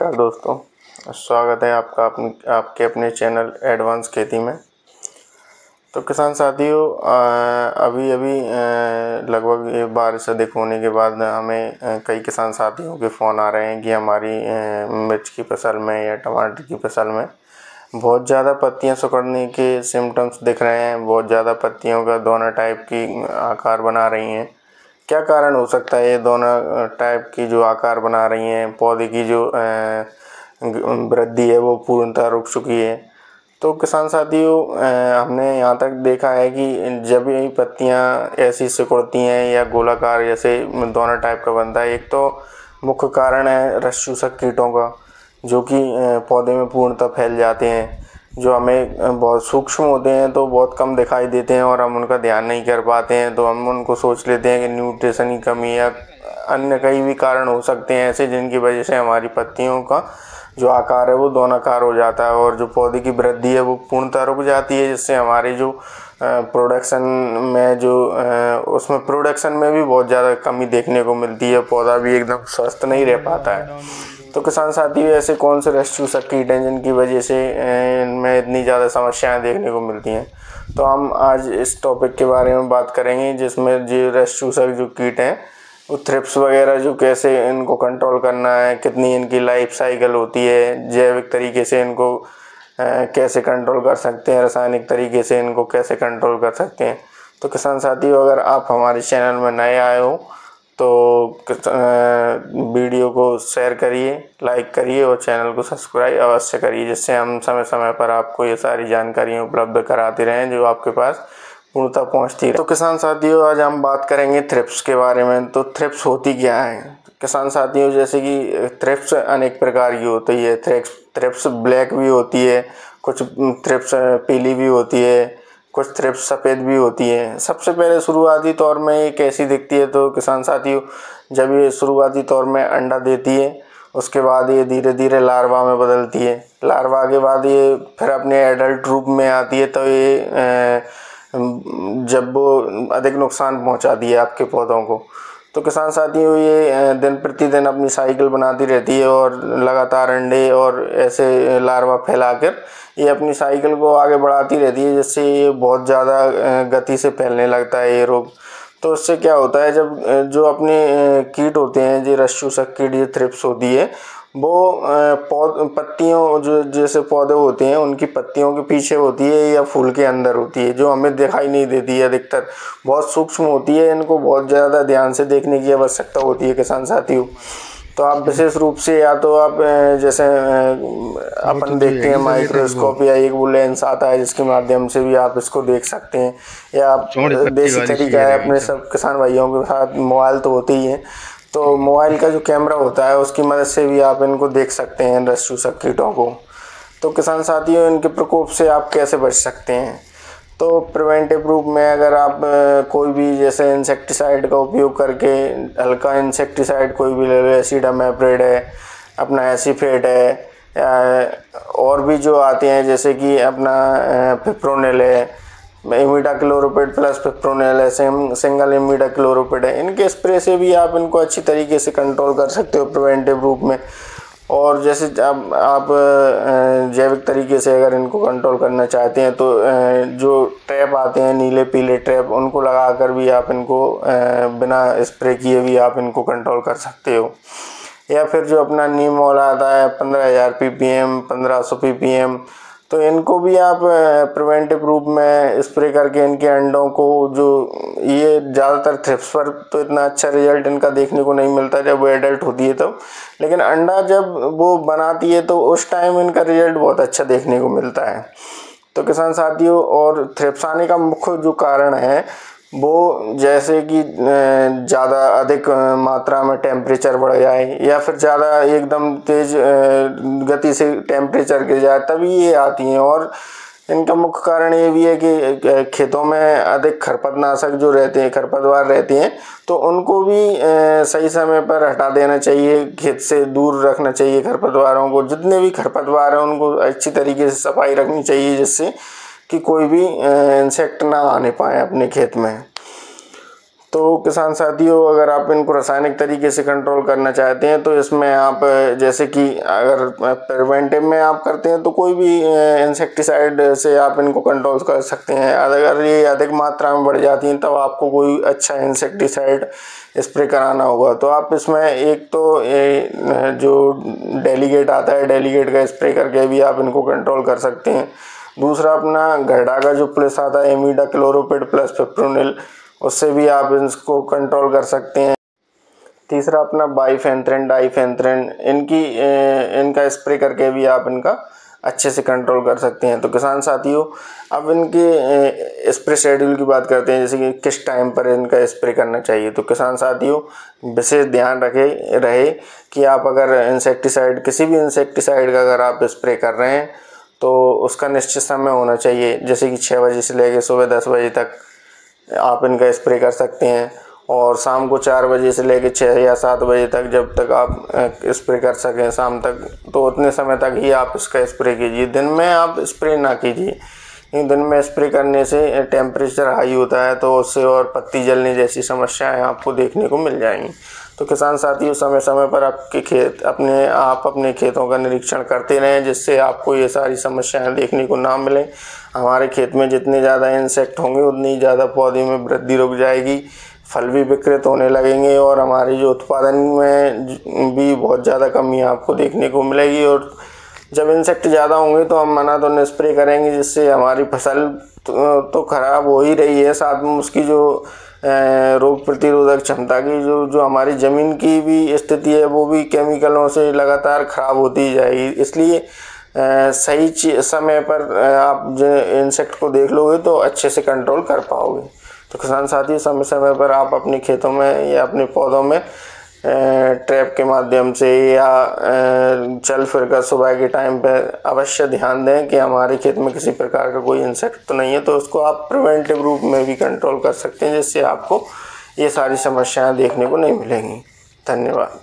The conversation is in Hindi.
नमस्कार दोस्तों, स्वागत है आपका आपके अपने चैनल एडवांस खेती में। तो किसान साथियों, अभी लगभग ये बारिश अधिक होने के बाद हमें कई किसान साथियों के फ़ोन आ रहे हैं कि हमारी मिर्च की फसल में या टमाटर की फसल में बहुत ज़्यादा पत्तियां सिकुड़ने के सिम्टम्स दिख रहे हैं। बहुत ज़्यादा पत्तियों का दोनों टाइप की आकार बना रही हैं। क्या कारण हो सकता है ये दोनों टाइप की जो आकार बना रही हैं? पौधे की जो वृद्धि है वो पूर्णतः रुक चुकी है। तो किसान साथियों, हमने यहाँ तक देखा है कि जब ये पत्तियाँ ऐसी सिकुड़ती हैं या गोलाकार जैसे दोनों टाइप का बनता है, एक तो मुख्य कारण है रस चूसक कीटों का, जो कि पौधे में पूर्णतः फैल जाते हैं, जो हमें बहुत सूक्ष्म होते हैं तो बहुत कम दिखाई देते हैं और हम उनका ध्यान नहीं कर पाते हैं। तो हम उनको सोच लेते हैं कि न्यूट्रिशन की कमी या अन्य कई भी कारण हो सकते हैं ऐसे, जिनकी वजह से हमारी पत्तियों का जो आकार है वो दोनाकार हो जाता है और जो पौधे की वृद्धि है वो पूर्णतः रुक जाती है, जिससे हमारी जो प्रोडक्शन में जो उसमें प्रोडक्शन में भी बहुत ज़्यादा कमी देखने को मिलती है। पौधा भी एकदम स्वस्थ नहीं रह पाता है। तो किसान साथियों, ऐसे कौन से रस चूसक कीट हैं जिनकी वजह से इनमें इतनी ज़्यादा समस्याएं देखने को मिलती हैं? तो हम आज इस टॉपिक के बारे में बात करेंगे, जिसमें जो रस चूसक जो कीट हैं वो थ्रिप्स वगैरह जो कैसे इनको कंट्रोल करना है, कितनी इनकी लाइफ साइकिल होती है, जैविक तरीके से इनको कैसे कंट्रोल कर सकते हैं, रासायनिक तरीके से इनको कैसे कंट्रोल कर सकते हैं। तो किसान साथियों, अगर आप हमारे चैनल में नए आए हो तो वीडियो को शेयर करिए, लाइक करिए और चैनल को सब्सक्राइब अवश्य करिए, जिससे हम समय समय पर आपको ये सारी जानकारियाँ उपलब्ध कराते रहें जो आपके पास पूर्णतः पहुँचती रहे। तो किसान साथियों, आज हम बात करेंगे थ्रिप्स के बारे में। तो थ्रिप्स होती क्या है किसान साथियों? जैसे कि थ्रिप्स अनेक प्रकार की होती है। थ्रिप्स ब्लैक भी होती है, कुछ थ्रिप्स पीली भी होती है, कुछ थ्रिप्स सफ़ेद भी होती है। सबसे पहले शुरुआती तौर में ये कैसी दिखती है? तो किसान साथियों, जब ये शुरुआती तौर में अंडा देती है, उसके बाद ये धीरे धीरे लार्वा में बदलती है। लार्वा के बाद ये फिर अपने एडल्ट रूप में आती है। तो ये जब वो अधिक नुकसान पहुंचाती है आपके पौधों को। तो किसान साथियों, ये दिन प्रतिदिन अपनी साइकिल बनाती रहती है और लगातार अंडे और ऐसे लार्वा फैलाकर ये अपनी साइकिल को आगे बढ़ाती रहती है, जिससे ये बहुत ज़्यादा गति से फैलने लगता है ये रोग। तो इससे क्या होता है, जब जो अपने कीट होते हैं, जो रस चूसक कीट, जो थ्रिप्स होती है, वो पत्तियों जो जैसे पौधे होते हैं उनकी पत्तियों के पीछे होती है या फूल के अंदर होती है, जो हमें दिखाई नहीं देती है। अधिकतर बहुत सूक्ष्म होती है, इनको बहुत ज़्यादा ध्यान से देखने की आवश्यकता होती है किसान साथियों। तो आप विशेष रूप से या तो आप जैसे अपन देखते हैं माइक्रोस्कोप या एक वो लेंस आता है जिसके माध्यम से भी आप इसको देख सकते हैं, या आप देसी तरीका है अपने सब किसान भाइयों के साथ मोबाइल तो होते ही हैं, तो मोबाइल का जो कैमरा होता है उसकी मदद से भी आप इनको देख सकते हैं, रस चूसक कीटों को। तो किसान साथियों, इनके प्रकोप से आप कैसे बच सकते हैं? तो प्रिवेंटिव रूप में अगर आप कोई भी जैसे इंसेक्टिसाइड का उपयोग करके, हल्का इंसेक्टिसाइड कोई भी ले लो, एसिडामेप्रिड है, अपना एसीफेट है, और भी जो आते हैं जैसे कि अपना पिप्रोनिल है, इमिडाक्लोप्रिड प्लस पिप्रोनिल है, सिंगल इमिडाक्लोप्रिड है, इनके स्प्रे से भी आप इनको अच्छी तरीके से कंट्रोल कर सकते हो प्रिवेंटिव रूप में। और जैसे अब आप जैविक तरीके से अगर इनको कंट्रोल करना चाहते हैं तो जो ट्रैप आते हैं, नीले पीले ट्रैप, उनको लगाकर भी आप इनको बिना स्प्रे किए भी आप इनको कंट्रोल कर सकते हो। या फिर जो अपना नीम ऑयल आता है 15,000 ppm, 1500 ppm, तो इनको भी आप प्रिवेंटिव रूप में स्प्रे करके इनके अंडों को, जो ये ज़्यादातर थ्रिप्स पर तो इतना अच्छा रिजल्ट इनका देखने को नहीं मिलता जब वो एडल्ट होती है तब, लेकिन अंडा जब वो बनाती है तो उस टाइम इनका रिजल्ट बहुत अच्छा देखने को मिलता है। तो किसान साथियों, और थ्रिप्स आने का मुख्य जो कारण है वो जैसे कि ज़्यादा अधिक मात्रा में टेम्परेचर बढ़ जाए या फिर ज़्यादा एकदम तेज़ गति से टेम्परेचर गिर जाए, तभी ये आती हैं। और इनका मुख्य कारण ये भी है कि खेतों में अधिक खरपतनाशक जो रहते हैं, खरपतवार रहते हैं, तो उनको भी सही समय पर हटा देना चाहिए, खेत से दूर रखना चाहिए खरपतवारों को। जितने भी खरपतवार हैं उनको अच्छी तरीके से सफाई रखनी चाहिए, जिससे कि कोई भी इंसेक्ट ना आने पाए अपने खेत में। तो किसान साथियों, अगर आप इनको रासायनिक तरीके से कंट्रोल करना चाहते हैं तो इसमें आप जैसे कि अगर प्रिवेंटिव में आप करते हैं तो कोई भी इंसेक्टिसाइड से आप इनको कंट्रोल कर सकते हैं। अगर ये अधिक मात्रा में बढ़ जाती हैं तब आपको कोई अच्छा इंसेक्टिसाइड स्प्रे कराना होगा। तो आप इसमें एक तो जो डेलीगेट आता है, डेलीगेट का स्प्रे करके भी आप इनको कंट्रोल कर सकते हैं। दूसरा अपना घरडा का जो प्लस आता है इमिडाक्लोप्रिड प्लस फिप्रोनिल, उससे भी आप इसको कंट्रोल कर सकते हैं। तीसरा अपना बाइफेंथ्रिन डाइफेंथ्रिन, इनका स्प्रे करके भी आप इनका अच्छे से कंट्रोल कर सकते हैं। तो किसान साथियों, अब इनके स्प्रे शेड्यूल की बात करते हैं, जैसे कि किस टाइम पर इनका स्प्रे करना चाहिए। तो किसान साथियों, विशेष ध्यान रहे कि आप अगर इंसेक्टिसाइड, किसी भी इंसेक्टिसाइड का अगर आप स्प्रे कर रहे हैं तो उसका निश्चित समय होना चाहिए। जैसे कि 6 बजे से लेकर सुबह 10 बजे तक आप इनका स्प्रे कर सकते हैं, और शाम को 4 बजे से लेकर 6 या 7 बजे तक, जब तक आप स्प्रे कर सकें शाम तक, तो उतने समय तक ही आप इसका स्प्रे कीजिए। दिन में आप स्प्रे ना कीजिए, दिन में स्प्रे करने से टेम्परेचर हाई होता है तो उससे और पत्ती जलने जैसी समस्याएं आपको देखने को मिल जाएंगी। तो किसान साथियों, समय समय पर अपने खेतों का निरीक्षण करते रहें, जिससे आपको ये सारी समस्याएं देखने को ना मिलें। हमारे खेत में जितने ज़्यादा इंसेक्ट होंगे उतनी ही ज़्यादा पौधे में वृद्धि रुक जाएगी, फल भी विकृत होने लगेंगे, और हमारे जो उत्पादन में भी बहुत ज़्यादा कमी आपको देखने को मिलेगी। और जब इंसेक्ट ज़्यादा होंगे तो हम मना तो नहीं स्प्रे करेंगे, जिससे हमारी फसल तो ख़राब हो ही रही है, साथ में उसकी जो रोग प्रतिरोधक क्षमता की जो हमारी ज़मीन की भी स्थिति है वो भी केमिकलों से लगातार ख़राब होती जाएगी। इसलिए सही समय पर आप जो इंसेक्ट को देख लोगे तो अच्छे से कंट्रोल कर पाओगे। तो किसान साथी, समय समय पर आप अपने खेतों में या अपने पौधों में ट्रैप के माध्यम से या चल फिर कर सुबह के टाइम पर अवश्य ध्यान दें कि हमारे खेत में किसी प्रकार का कोई इंसेक्ट तो नहीं है। तो उसको आप प्रिवेंटिव रूप में भी कंट्रोल कर सकते हैं, जिससे आपको ये सारी समस्याएं देखने को नहीं मिलेंगी। धन्यवाद।